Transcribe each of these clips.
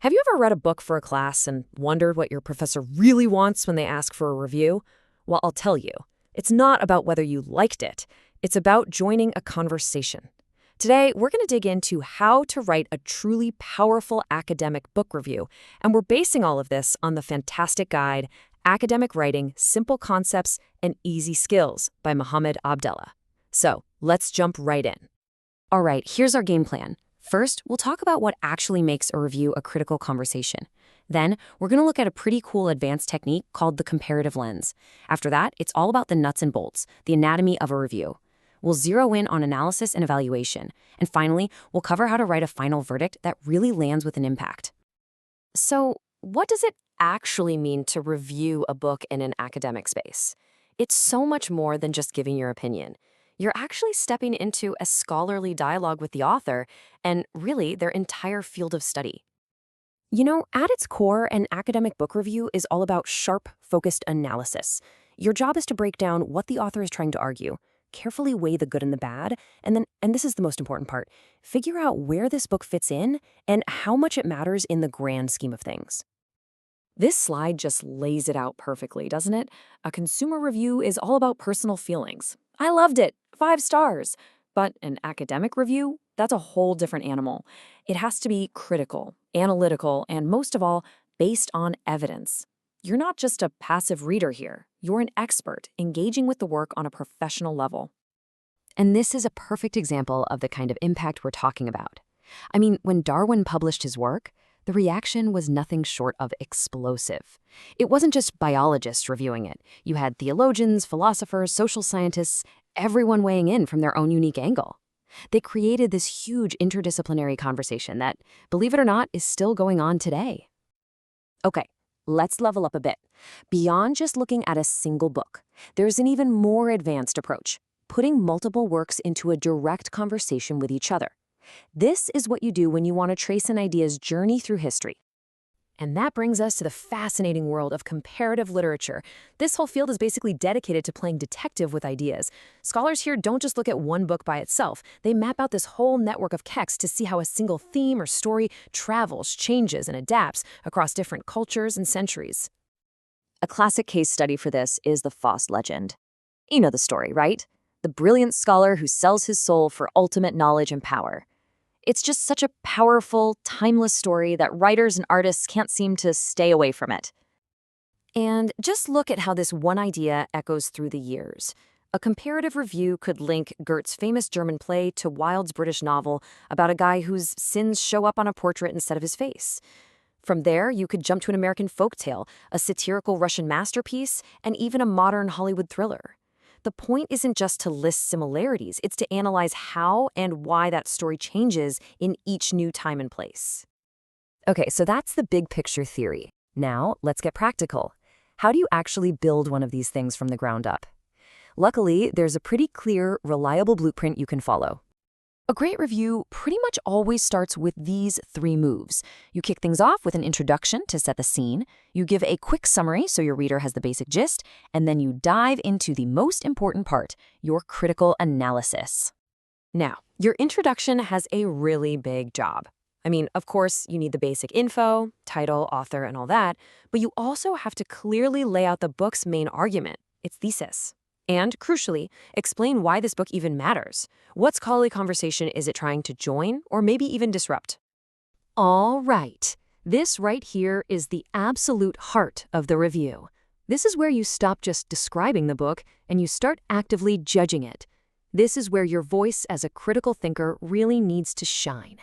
Have you ever read a book for a class and wondered what your professor really wants when they ask for a review? Well, I'll tell you. It's not about whether you liked it. It's about joining a conversation. Today, we're going to dig into how to write a truly powerful academic book review, and we're basing all of this on the fantastic guide, Academic Writing, Simple Concepts and Easy Skills by Mohammed AbdEllah. So, let's jump right in. All right, here's our game plan. First, we'll talk about what actually makes a review a critical conversation. Then, we're going to look at a pretty cool advanced technique called the comparative lens. After that, it's all about the nuts and bolts, the anatomy of a review. We'll zero in on analysis and evaluation. And finally, we'll cover how to write a final verdict that really lands with an impact. So, what does it actually mean to review a book in an academic space? It's so much more than just giving your opinion. You're actually stepping into a scholarly dialogue with the author and really their entire field of study. At its core, an academic book review is all about sharp, focused analysis. Your job is to break down what the author is trying to argue, carefully weigh the good and the bad, and this is the most important part, figure out where this book fits in and how much it matters in the grand scheme of things. This slide just lays it out perfectly, doesn't it? A consumer review is all about personal feelings. I loved it, 5 stars. But an academic review, that's a whole different animal. It has to be critical, analytical, and most of all, based on evidence. You're not just a passive reader here. You're an expert, engaging with the work on a professional level. And this is a perfect example of the kind of impact we're talking about. I mean, when Darwin published his work, the reaction was nothing short of explosive. It wasn't just biologists reviewing it. You had theologians, philosophers, social scientists, everyone weighing in from their own unique angle. They created this huge interdisciplinary conversation that, believe it or not, is still going on today. Okay, let's level up a bit. Beyond just looking at a single book, there's an even more advanced approach, putting multiple works into a direct conversation with each other. This is what you do when you want to trace an idea's journey through history. And that brings us to the fascinating world of comparative literature. This whole field is basically dedicated to playing detective with ideas. Scholars here don't just look at one book by itself. They map out this whole network of texts to see how a single theme or story travels, changes, and adapts across different cultures and centuries. A classic case study for this is the Faust legend. You know the story, right? The brilliant scholar who sells his soul for ultimate knowledge and power. It's just such a powerful, timeless story that writers and artists can't seem to stay away from it. And just look at how this one idea echoes through the years. A comparative review could link Goethe's famous German play to Wilde's British novel about a guy whose sins show up on a portrait instead of his face. From there, you could jump to an American folktale, a satirical Russian masterpiece, and even a modern Hollywood thriller. The point isn't just to list similarities, it's to analyze how and why that story changes in each new time and place. Okay, so that's the big picture theory. Now, let's get practical. How do you actually build one of these things from the ground up? Luckily, there's a pretty clear, reliable blueprint you can follow. A great review pretty much always starts with these 3 moves. You kick things off with an introduction to set the scene, you give a quick summary so your reader has the basic gist, and then you dive into the most important part, your critical analysis. Now, your introduction has a really big job. I mean, of course, you need the basic info, title, author, and all that, but you also have to clearly lay out the book's main argument, its thesis. And, crucially, explain why this book even matters. What scholarly conversation is it trying to join, or maybe even disrupt? All right. This right here is the absolute heart of the review. This is where you stop just describing the book and you start actively judging it. This is where your voice as a critical thinker really needs to shine.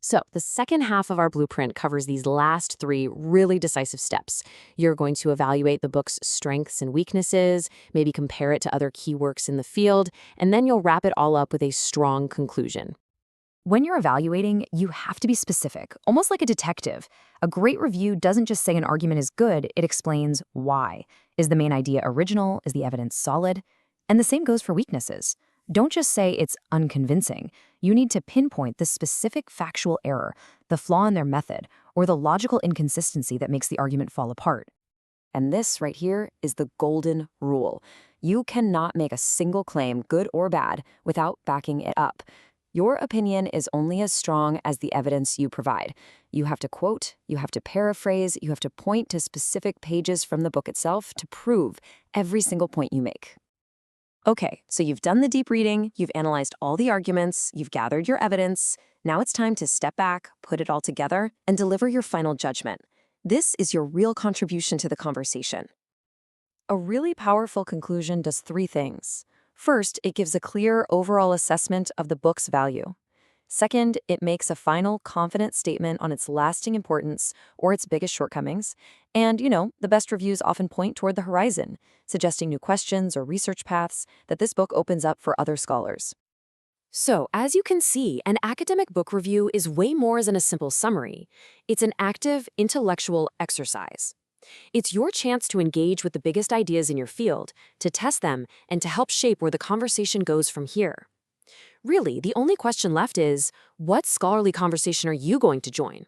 So, the second half of our blueprint covers these last 3 really decisive steps. You're going to evaluate the book's strengths and weaknesses, maybe compare it to other key works in the field, and then you'll wrap it all up with a strong conclusion. When you're evaluating, you have to be specific, almost like a detective. A great review doesn't just say an argument is good, it explains why. Is the main idea original? Is the evidence solid? And the same goes for weaknesses. Don't just say it's unconvincing. You need to pinpoint the specific factual error, the flaw in their method, or the logical inconsistency that makes the argument fall apart. And this right here is the golden rule. You cannot make a single claim, good or bad, without backing it up. Your opinion is only as strong as the evidence you provide. You have to quote, you have to paraphrase, you have to point to specific pages from the book itself to prove every single point you make. Okay, so you've done the deep reading, you've analyzed all the arguments, you've gathered your evidence. Now it's time to step back, put it all together, and deliver your final judgment. This is your real contribution to the conversation. A really powerful conclusion does three things. First, it gives a clear overall assessment of the book's value. Second, it makes a final, confident statement on its lasting importance or its biggest shortcomings. And, the best reviews often point toward the horizon, suggesting new questions or research paths that this book opens up for other scholars. So, as you can see, an academic book review is way more than a simple summary. It's an active, intellectual exercise. It's your chance to engage with the biggest ideas in your field, to test them, and to help shape where the conversation goes from here. Really, the only question left is, what scholarly conversation are you going to join?